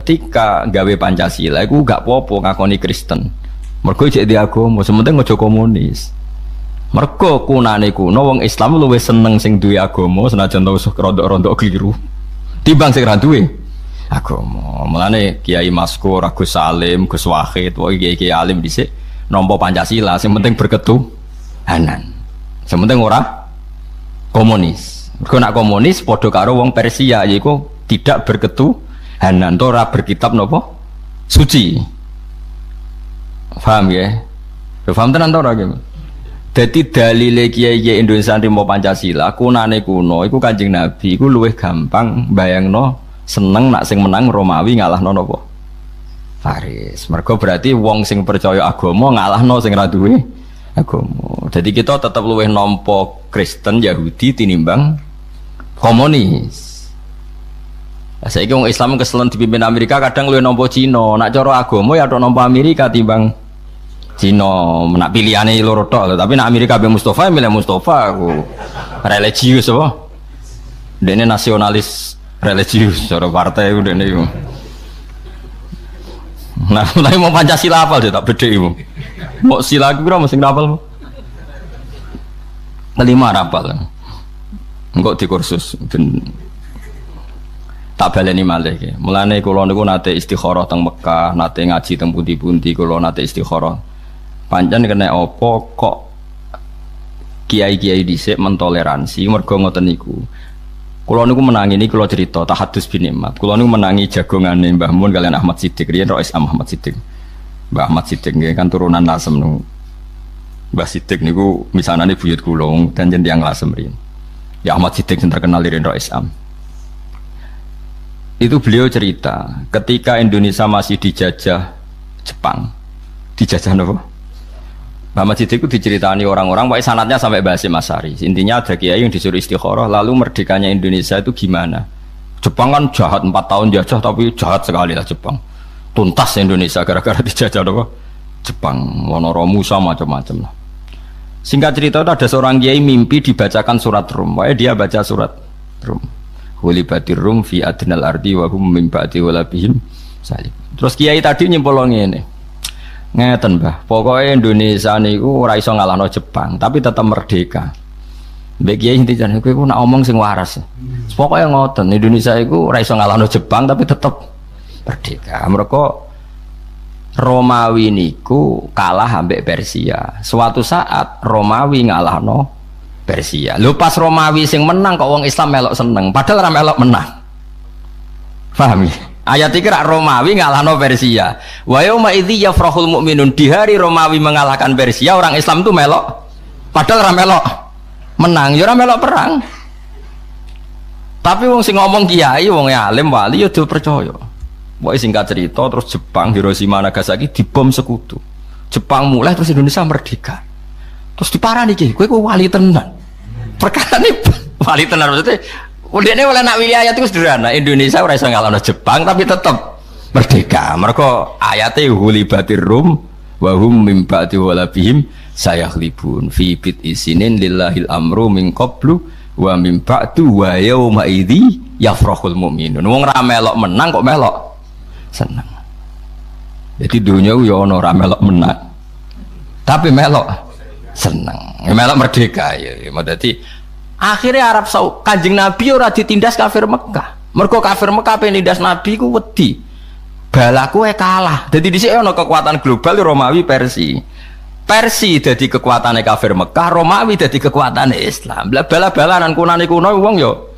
ketika gawe Pancasila iku gak popo ngakoni Kristen. Mergo cek di agama, sementing aja komunis. Mergo kunane kuno wong Islam luwih seneng sing duwe agama senajan tau rondok-rondok keliru. Timbang sing ra duwe agama. Mulane Kiai Maskur, Gus Salim, Gus Wahid, wae kiai alim dhisik nampa Pancasila, sing penting berketuhanan. Sing penting ora komunis. Mergo nak komunis padha karo wong Persia yaiku tidak berketuhanan, ora berkitab napa suci. Paham ya? Paham tenan to ora iki? Dadi dalile kiai Indonesia nrimo Pancasila kunane kuno iku Kanjeng Nabi iku luwih gampang bayangno seneng nak sing menang Romawi ngalahno napa? Faris. Mergo berarti wong sing percaya agama ngalahno sing ra duwe agama. Jadi kita tetap luwih nampa Kristen Yahudi tinimbang komunis. Saiki wong Islam keselen dipimpin Amerika kadang luwih nampa Cina. Nak cara agama ya tok nampa Amerika timbang Cina. Nak pilihane loro tok, tapi nak Amerika be Mustafa milih Mustafa aku religius apa? Dene nasionalis religius cara partai ku dene iku. Nah, mulai mau Pancasila hafal dia tak bedhe iku. Mau sila aku kira mesti hafal. Kelima hafal. Engko di kursus ben tak baleni malih iki. Mulane kula niku nate istikharah teng Mekah, nate ngaji teng pundi-pundi kula nate istikharah. Pancen kena apa kok kiai-kiai dhisik mentoleransi mergo ngoten niku. Kula niku menangi niki kula cerita tahadus bin nikmat. Kula niku menangi jagongane Mbah Mun kalian Ahmad Siddiq, riyen Rais Ahmad Siddiq. Mbah Ahmad Siddiq nggih kan turunan Lasem niku. Mbah Siddiq niku misanane buyut kula dan jeneng Lasem riyen. Ya Ahmad Siddiq sing terkenal riyen Rais Am. Itu beliau cerita ketika Indonesia masih dijajah Jepang. Dijajah apa? Muhammad Siddiq itu diceritani orang-orang, pakai sanatnya sampai Basim Asari. Intinya ada kiai yang disuruh istikharah, lalu merdekanya Indonesia itu gimana? Jepang kan jahat 4 tahun jajah, tapi jahat sekali lah Jepang. Tuntas Indonesia gara-gara dijajah apa? Jepang, Wonoromusa macam-macam lah. Singkat cerita itu ada seorang kiai mimpi dibacakan surat Rum. Pokoknya dia baca surat Rum. Hulibatir Rum fi adnal ardi wa hum min ba'di walabihim salim. Terus kiai tadi nyimpul ngene. Ngeten Mbah, pokoknya Indonesia niku ora iso ngalahno Jepang, tapi tetap merdeka. Mbek kiai inti jan kowe nak omong sing waras. Pokoknya ngoten, Indonesia iku ora iso ngalahno Jepang tapi tetap merdeka. Mereka Romawi niku kalah ambek Persia. Suatu saat Romawi ngalahno Persia. Lho pas Romawi sing menang kok wong Islam melok seneng, padahal ora melok menang. Paham ya? Ayat iki rak Romawi ngalahno Persia. Wa yauma idzi yafrahul mu'minun, di hari Romawi mengalahkan Persia, orang Islam itu melok. Padahal ora melok menang, ya ora melok perang. Tapi wong sing ngomong kiai, wong alim wali ya do percaya. Pokoke singkat cerita terus Jepang Hiroshima Nagasaki dibom sekutu. Jepang mulai terus Indonesia merdeka. Terus diparani iki, kowe wali tenan. Perkarane wali tenan maksudnya udene oleh nak wilayah itu sederhana. Indonesia ora iso ngalahno Jepang tapi tetap merdeka. Mergo ayate hulibatir rum wa hum mim ba'di walabihim sayakhlibun fi bit isinin lillahil amru min qablu wa mim ba'du wa yauma idzi yafrahul mu'minun. Wong ra melok menang kok melok seneng. Jadi dunia ya ono ra melok menang tapi melok seneng. Melok merdeka ya. Dadi akhirnya Arab Saudi Kanjeng Nabi ora ditindas kafir Mekah. Mergo kafir Mekah pengen nindas Nabi ku wedi. Balaku kalah. Jadi dhisik ana kekuatan global Romawi Persia. Persia dadi kekuatane kafir Mekah, Romawi dadi kekuatane Islam. Bala-balanan kunane kuno wong yo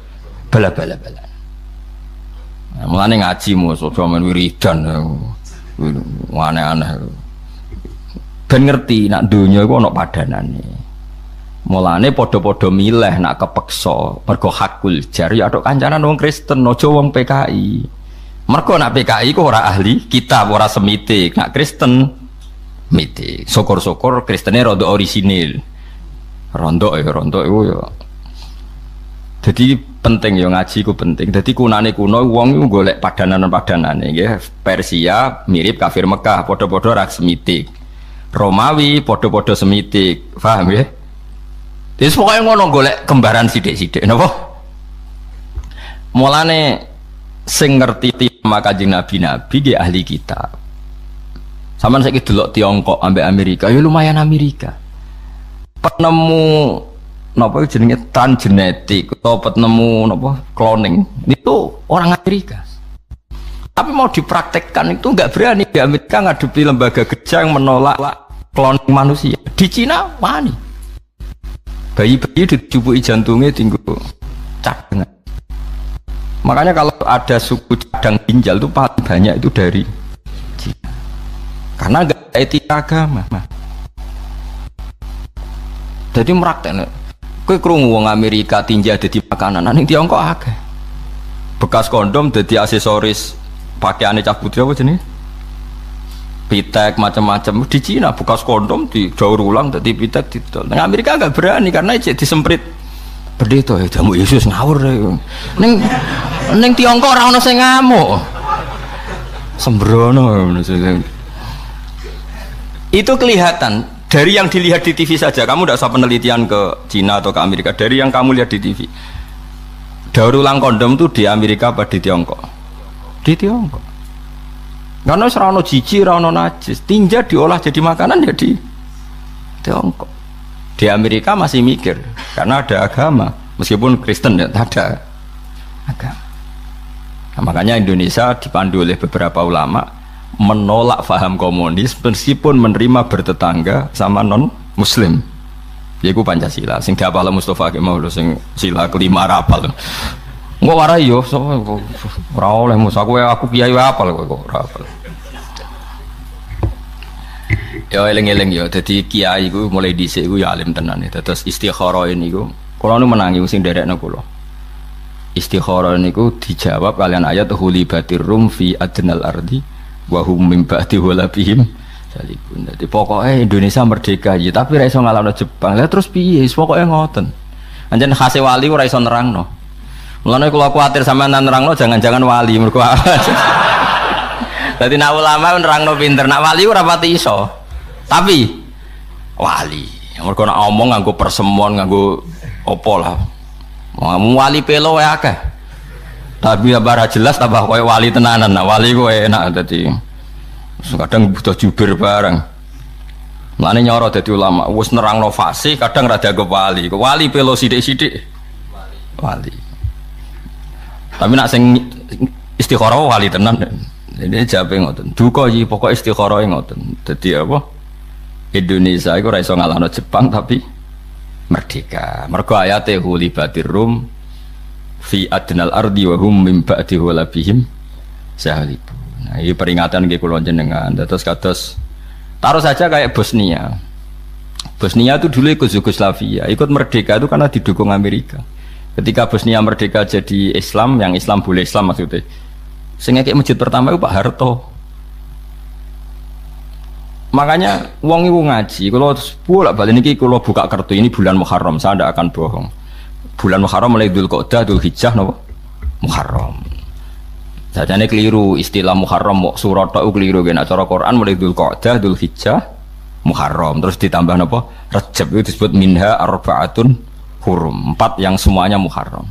bala-bala-bala. Nah, mulane ngaji musuh men wiridan. Aneh-aneh. Ben ngerti nak donya iku ana padanane. Mulane podo-podo milih nak kepeksa mergo hakul jar ya tok kancanan wong Kristen aja wong PKI. Mergo nak PKI ku ora ahli kitab, ora semitik. Nak Kristen mitik. Syukur-syukur Kristene rondo orisinil. Rondo iku ya. Jadi penting ya ngaji ku penting. Jadi kunane kuno wong iku golek padanan-padanane nggih. Persia mirip kafir Mekah, podo-podo ora semitik. Romawi podo-podo semitik. Paham ya? Jadi pokoknya ngono golek kembaran sidik-sidik, napa? Mulane sing ngerti maka Kanjeng Nabi nggih ahli kitab. Sampeyan saiki delok Tiongkok ambek Amerika, ya lumayan Amerika. Penemu napa jenenge transgenetik atau penemu napa cloning itu orang Amerika. Tapi mau dipraktekkan itu nggak berani di Amerika ngadepi lembaga kerja yang menolak cloning manusia. Di Cina wani. Bayi-bayi dicubuki jantungnya tinggu cadangan. Makanya kalau ada suku cadang ginjal itu paling banyak itu dari Cina. Karena nggak ada etika agama. Jadi merakteknya. Kowe krungu wong Amerika tinja dadi makanan, ning Tiongkok akeh. Bekas kondom dadi aksesoris pakaiane cah putri apa jenenge? Pitek macam-macam. Di Cina bekas kondom didaur ulang dadi pitek didol. Ning Amerika enggak berani karena cek disemprit. Pendeta ya jamu Yesus ngawur. Ning Tiongkok ora ono sing ngamuk. Sembrono. Itu kelihatan. Dari yang dilihat di TV saja, kamu tidak usah penelitian ke Cina atau ke Amerika. Dari yang kamu lihat di TV, daur ulang kondom itu di Amerika apa di Tiongkok? Di Tiongkok. Karena serano jijik, serano najis, tinja diolah jadi makanan ya di Tiongkok. Di Amerika masih mikir, karena ada agama, meskipun Kristen ya ada agama. Nah, makanya Indonesia dipandu oleh beberapa ulama menolak faham komunis meskipun menerima bertetangga sama non muslim. Yaiku Pancasila sing diapal Mustafa Kemal sing sila kelima rapal. Engko warai yo ora oleh mus aku kiai apal kok ora apal. Yo eling-eling yo dadi kiai iku mulai dhisik iku ya alim tenan ya. Terus istikharah niku kula nu menangi sing nderekno kula. Istikharah niku dijawab kalian ayat hulibatir rum fi adnal ardi wa hum min ba'di walabihim salibun. Dadi pokoke Indonesia merdeka ya, tapi ra iso ngalahno Jepang. Lah terus piye? Pokoke ngoten. Anjen khase wali ora iso nerangno. Mulane kula kuwatir sampean nerangno jangan-jangan wali mergo. Dadi nek ulama nerangno pinter, nek wali ora pati iso. Tapi wali. Mergo nek omong nganggo persemon, nganggo apa lah. Wali pelo wae akeh. Tapi bara jelas tambah kowe wali tenanan. Nah wali kowe enak dadi. Kadang butuh jubir bareng. Mulane nyoro dadi ulama, wis nerangno fasih kadang ra dianggap wali. Wali pelo sithik-sithik. Wali. Tapi nak sing istikharah wali tenan. Jadi jape ngoten. Duka iki pokoke istikharah ngoten. Dadi apa? Indonesia iku ora iso ngalahno Jepang tapi merdeka. Mergo ayate hulibatir rum fi adnal ardi wa hum min ba'di walabihim salibun. Nah, ini peringatan nggih kula jenengan. Terus kados taruh saja kayak Bosnia. Bosnia itu dulu ikut Yugoslavia, ikut merdeka itu karena didukung Amerika. Ketika Bosnia merdeka jadi Islam, yang Islam boleh Islam maksudnya. Sing ngekek masjid pertama itu Pak Harto. Makanya wong iku ngaji, kalau bolak-balik niki kalau buka kartu ini bulan Muharram, saya tidak akan bohong. Bulan Muharram mulai Dzulqa'dah, Dzulhijjah napa? Muharram. Sajane keliru istilah Muharram surat tok keliru nek cara Quran mulai Dzulqa'dah, Dzulhijjah, Muharram terus ditambah napa? Rajab itu disebut minha arba'atun hurum. 4 yang semuanya Muharram.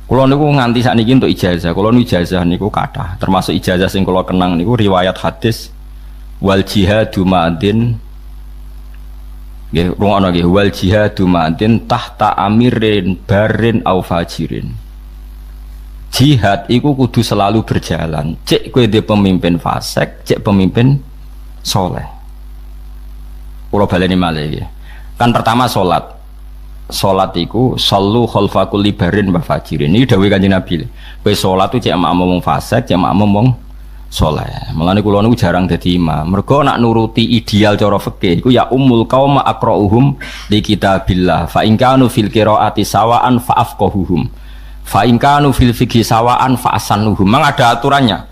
Kula niku nganti sakniki untuk ijazah. Kula niku ijazah niku kathah. Termasuk ijazah sing kula kenang niku riwayat hadis wal jihadu ma'adin. Nggih, rungono nggih wal jihadu ma'adin tahta amirin barin au fajirin. Jihad iku kudu selalu berjalan. Cek kowe dhe pemimpin fasik, cek pemimpin soleh. Kula baleni malih nggih. Kan pertama salat. Salat iku sallu khalfa kulli barin wa fajirin. Iki dawuh Kanjeng Nabi. Kowe salat ku cek makmum fasik, cek makmum soleh. Mulane kula niku jarang dadi imam. Mergo nak nuruti ideal cara fikih iku ya ummul qauma aqra'uhum li kitabillah. Fa in kanu fil qiraati sawaan fa afqahuhum. Fa in kanu fil fiqhi sawaan fa asannuhum. Memang ada aturannya.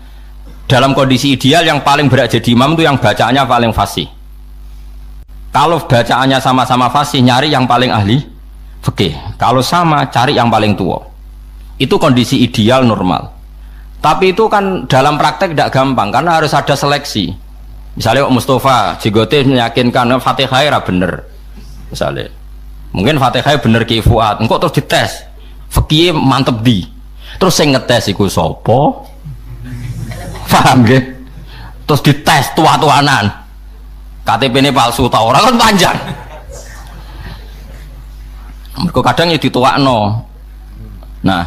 Dalam kondisi ideal yang paling berat jadi imam itu yang bacaannya paling fasih. Kalau bacaannya sama-sama fasih, nyari yang paling ahli fikih. Kalau sama, cari yang paling tua. Itu kondisi ideal normal. Tapi itu kan dalam praktek tidak gampang karena harus ada seleksi. Misalnya Mustafa Jigote meyakinkan Fatihah era bener. Misalnya, mungkin Fatihah bener Ki Fuad. Engkau terus dites, fikih mantep di. Terus sing ngetes iku sapa? Paham nggih? Terus dites tua-tuanan. KTP-ne palsu ta ora kan panjang. Mergo kadang ya dituakno. Nah,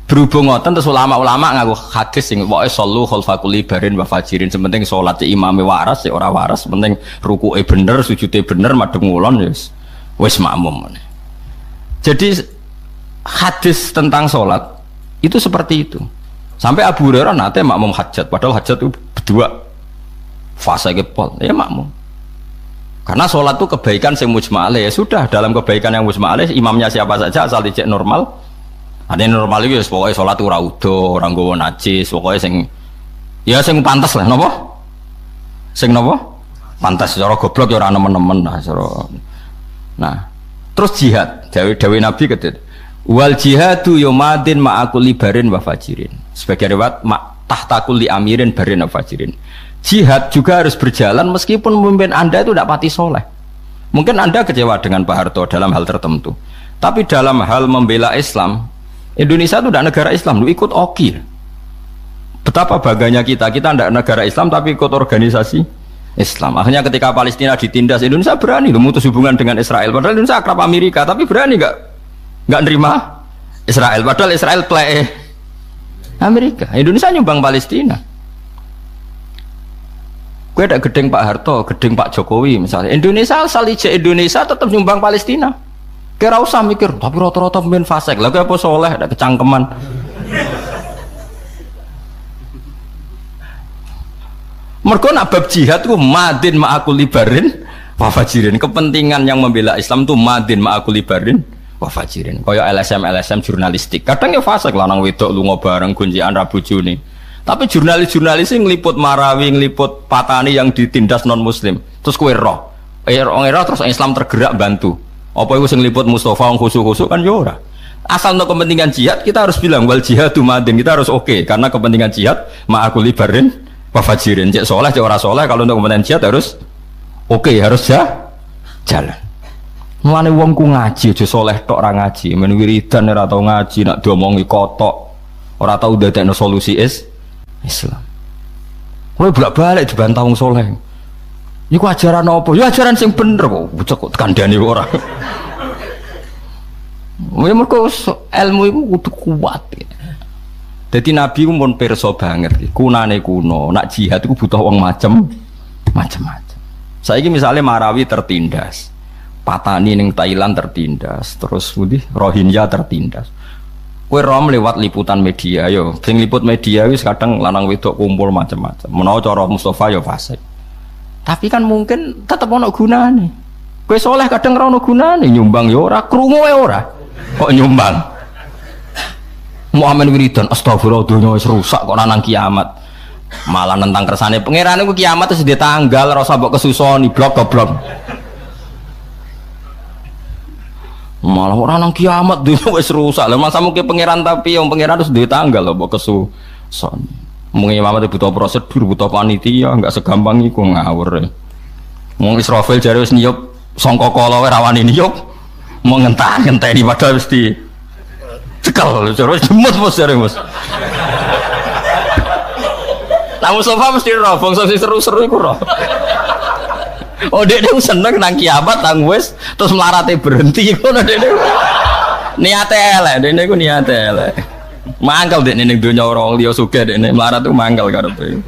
berhubung ngoten terus ulama-ulama ngaku hadis sing pokoke sallu khalfa kulli barin wa fajirin, sementing salat imame waras ya ora waras, penting rukuke bener, sujude bener, madhep ngulon ya wis makmum. Jadi hadis tentang salat itu seperti itu. Sampai Abu Hurairah nate makmum hajat, padahal hajat itu berdua fase kepol, ya makmum. Karena sholat itu kebaikan yang mujma'alih, ya sudah, dalam kebaikan yang mujma'alih imamnya siapa saja asal dicek normal. Ada yang normal itu pokoknya sholat itu raudo, orang gowo najis, pokoknya sing ya sing pantas lah, nopo? Sing nopo? Pantas, cara goblok ya orang nemen-nemen lah, nah, terus jihad, dawe Nabi ketika wal jihadu yomadin ma'akuli barin wa fajirin, sebagai riwayat tahtakul li amirin barin wa fajirin. Jihad juga harus berjalan meskipun pemimpin Anda itu tidak pati soleh. Mungkin Anda kecewa dengan Pak Harto dalam hal tertentu, tapi dalam hal membela Islam, Indonesia itu tidak negara Islam, lu ikut OKI. Betapa bangganya kita tidak negara Islam tapi ikut organisasi Islam. Akhirnya ketika Palestina ditindas, Indonesia berani memutus hubungan dengan Israel. Padahal Indonesia akrab Amerika, tapi berani nggak nerima Israel. Padahal Israel play Amerika. Indonesia nyumbang Palestina. Gue ada gedeng Pak Harto, gedeng Pak Jokowi misalnya. Indonesia asal ijek Indonesia tetap nyumbang Palestina. Kira usah mikir, tapi rata-rata pemain fasik. Lalu apa soleh, ada kecangkeman. Mergo nak bab jihad ku madin ma'akul libarin wa fajirin. Kepentingan yang membela Islam itu madin ma'akul libarin wa fajirin. Kaya LSM jurnalistik. Kadang ya fasik lanang wedok lunga bareng gonjekan Rabu Juni. Tapi jurnalis yang ngeliput Marawi, ngeliput Patani yang ditindas non Muslim, terus kue roh terus Islam tergerak bantu. Apa itu yang ngeliput Mustafa yang khusuk-khusuk kan yora. Asal untuk kepentingan jihad kita harus bilang wal jihadu madin, kita harus oke, karena kepentingan jihad ma'akul libarin wa fajirin. Cek soleh, cek ora soleh, kalau untuk kepentingan jihad harus oke, harus jalan. Mulane wong ku ngaji aja soleh tok ora ngaji, men wiridan ora tau ngaji, nak diomongi kotok, ora tau dadekno solusi Islam. Kowe bolak-balik dibantah wong saleh. Iku ajaran apa? Ya ajaran sing bener kok. Bocah kok kandhane ora. Mergo ilmu iku kudu kuat. Dadi Nabi ku mun pirsa banget. Kunane kuno, nak jihad iku butuh wong macem-macem. Saiki misalnya Marawi tertindas, Patani ning Thailand tertindas, terus Rohingya tertindas. Kue rom lewat liputan media, yo, sing liput media wis kadang lanang wedok kumpul macam-macam. Menawa cara Mustafa yo fasik. Tapi kan mungkin tetep ono gunane. Kue soleh kadang ora ono gunane, nyumbang yo ora, krungu wae ora. Kok nyumbang? Muhammad wiridan, astagfirullah dunya wis rusak kok nang kiamat. Malah nentang kersane pangeran iku kiamat terus ditanggal ora usah mbok kesusoni blok goblok. Malah orang nang kiamat dulu wis rusak. Lah masa mungkin pangeran tapi yang pangeran terus duwe tanggal lho mbok kesuson. Mung imamat butuh prosedur, butuh panitia, enggak segampang iku ngawur. Mung Israfil jare wis niyup sangka kala wae rawani niyup. Mau ngenteni padahal wis di cekel terus jemut bos jare bos. Lah Mustafa mesti ro bangsa sing seru-seru iku ro. Oh dia seneng nang kiamat nang wis terus melarate berhenti ngono dia niate elek dia niku niate elek mangkel dia ning donya orang liya sugih dia melarat tuh mangkel karepe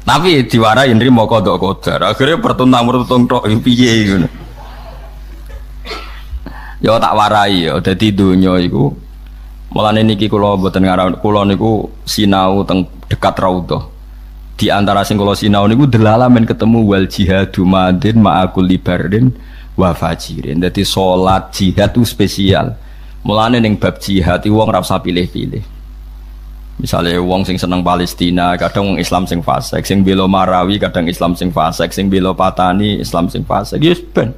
tapi diwarai nrimo kodok kodar akhirnya pertuntang tok piye ngono ya tak warai ya dadi donya iku mulane niki kula mboten ngarang kula niku sinau teng dekat Raudhah. Di antara sing kula sinau niku delala men ketemu wal jihadu madin ma'akul libarin wa fajirin. Dadi salat jihad itu spesial. Mulane ning bab jihad wong ora usah pilih-pilih. Misale wong sing seneng Palestina, kadang wong Islam sing fasik, sing bela Marawi kadang Islam sing fasik, sing bela Patani Islam sing fasik. Yes ben.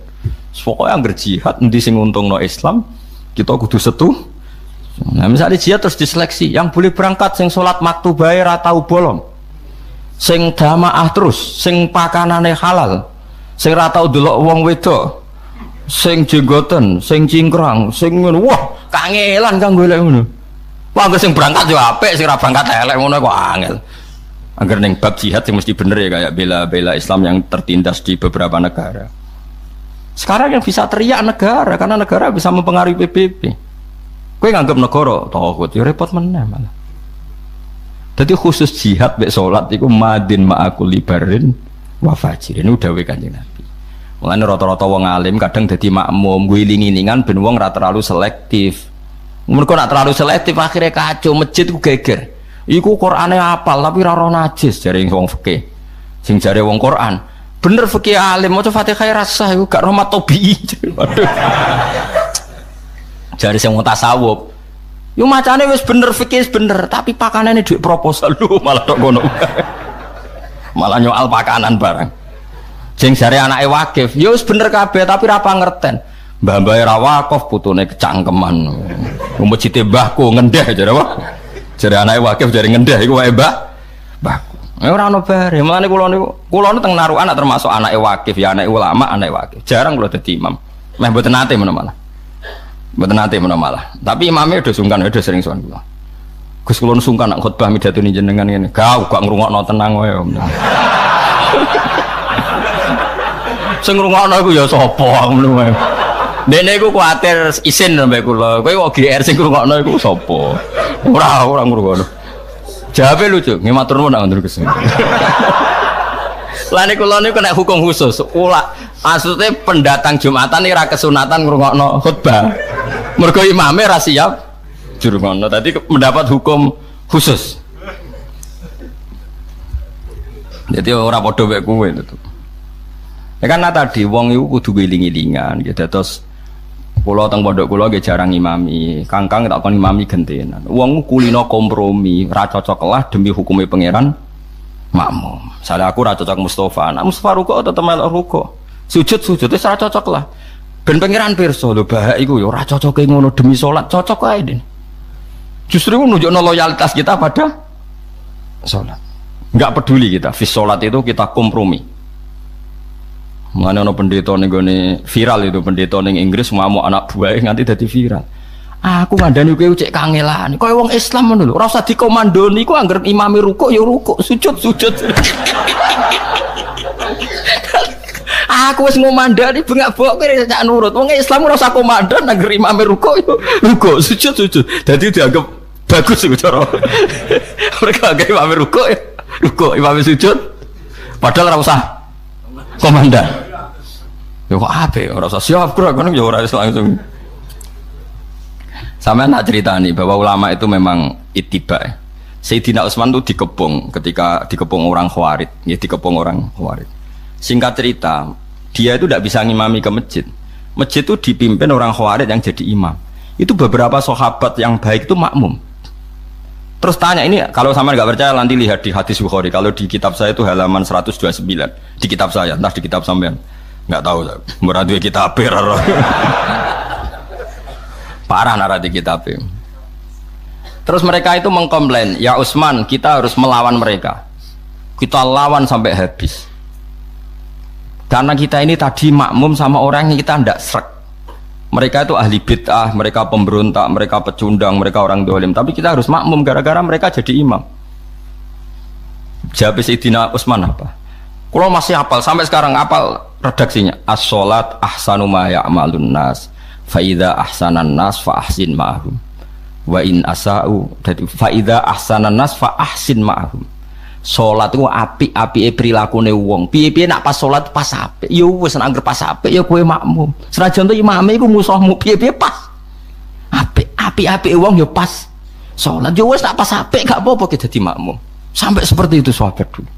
Pokoke angger jihad endi sing untungno Islam, kita kudu setu. Nah, misalnya jihad terus diseleksi, yang boleh berangkat sing salat maktubah ora tau bolong. Sing jamaah terus, sing pakanane halal, sing ra tau delok wong wedok, sing jenggoten, sing cingkrang, sing ngono. Wah, kangelan kang golek ngono. Wah, sing berangkat yo apik, sing ora berangkat elek ngono kok angel. Angger ning bab jihad sing mesti bener ya kayak bela-bela Islam yang tertindas di beberapa negara. Sekarang yang bisa teriak negara karena negara bisa mempengaruhi PBB. Kowe nganggep negara tauhid yo repot meneh malah. Jadi khusus jihad mek salat iku madin ma'akul libarin wa fajirin udah Kanjeng Nabi. Mulane rata-rata wong alim kadang dadi makmum guling-gilingan ben wong ora terlalu selektif. Mergo nek terlalu selektif akhirnya kacau masjid ku geger. Iku Qur'ane apal tapi ora roh najis jare wong fikih. Sing jare wong Qur'an, bener fikih alim maca Fatihah rasah iku gak rahmat tobi. Waduh. Jare sing wong tasawuf yo macane wis bener fikih bener, tapi pakanane duit proposal lu malah tok ngono. Malah nyoal pakanan barang. Sing jare anake wakif, yo wis bener kabeh tapi ra pangerten. Mbah-mbah ra wakif putune kecangkeman. Masjid mbahku ngendeh jare apa? Jare anake wakif jare ngendeh iku wae mbahku. Ora ono bare. Mulane kula niku teng narukan termasuk anake wakif ya anake ulama, anake wakif. Jarang kula dadi imam. Meh mboten nate menawa. Mboten nate menawa malah. Tapi imamnya udah sungkan, udah sering sowan kula. Gus kula sungkan nak khotbah midatoni jenengan ngene. Gak ngrungokno tenang wae. Sing ngrungokno iku ya sapa ngono wae. Dene iku kuwatir isin sampe kula. Kowe kok GR sing ngrungokno iku sapa? Ora ngrungokno. Jawabe lucu, nggih matur nuwun nak Gus. Lah niku kula niku nek hukum khusus. Maksudnya pendatang Jumatan ini ra kesunatan ngrungokno khutbah. Mergo imame ra siap jurungono. Tadi mendapat hukum khusus. Jadi ora padha mek kowe itu. Ya karena tadi wong iku kudu giling-gilingan gitu. Terus kula teng pondok kula nggih jarang imami. Kangkang tak kon imami gentenan. Wong kulino kompromi, ra cocok lah demi hukume pangeran makmum. Misalnya aku ra cocok Mustafa, nah Mustafa ruko tetep melok ruko. Sujud wis ora cocok lah. Ben pangeran pirsa lho bahak iku ya ora cocoke ngono demi salat, cocok ae Den. Justru nunjukno loyalitas kita pada salat. Enggak peduli kita, fi salat itu kita kompromi. Mana ono pendeta ning gone viral itu pendeta ning Inggris ngamuk anak buahe nganti dadi viral. Aku ngandani kowe cek kangelan. Kowe wong Islam ngono lho, ora usah dikomandoni iku anggere imame rukuk ya rukuk, sujud. Aku wis ngomandani bengak-bengok kowe cak nurut. Wong Islam ora usah komandan anggere imame rukuk ya rukuk, sujud. Dadi dianggap bagus iku cara. Mereka anggere imame rukuk ya rukuk, imame sujud. Padahal ora usah komandan. Ya kok ape ora usah siap kan ya ora langsung. Sampeyan tak ceritani bahwa ulama itu memang ittiba. Sayyidina Utsman itu dikepung ketika dikepung orang Khawarij, ya dikepung orang Khawarij. Singkat cerita, dia itu tidak bisa ngimami ke masjid. Masjid itu dipimpin orang Khawarij yang jadi imam. Itu beberapa sahabat yang baik itu makmum. Terus tanya ini, kalau sama nggak percaya nanti lihat di hadis Bukhari. Kalau di kitab saya itu halaman 129 di kitab saya, entah di kitab sampean nggak tahu. Berarti kitab peror. Parah narasi kitab. Terus mereka itu mengkomplain, ya Utsman, kita harus melawan mereka. Kita lawan sampai habis. Karena kita ini tadi makmum sama orang yang kita tidak srek. Mereka itu ahli bid'ah, mereka pemberontak, mereka pecundang, mereka orang dolim. Tapi kita harus makmum gara-gara mereka jadi imam. Jawab Sayyidina Utsman apa? Kalau masih hafal, sampai sekarang hafal redaksinya. As-sholat ahsanu ma ya'malun nas. Faida ahsanan nas fa ahsin ma'ahum wa in asa'u. Jadi faida ahsanan nas fa ahsin ma'ahum. Salat itu apik-apike prilakune wong. Piye-piye nak pas salat pas apik. Ya wis nek anggere pas apik ya kowe makmum. Senajan to imame iku musuhmu piye-piye pas. Apik-apike wong ya pas salat. Ya wis nak pas apik gak apa-apa kita dadi makmum. Sampai seperti itu sahabat dulu.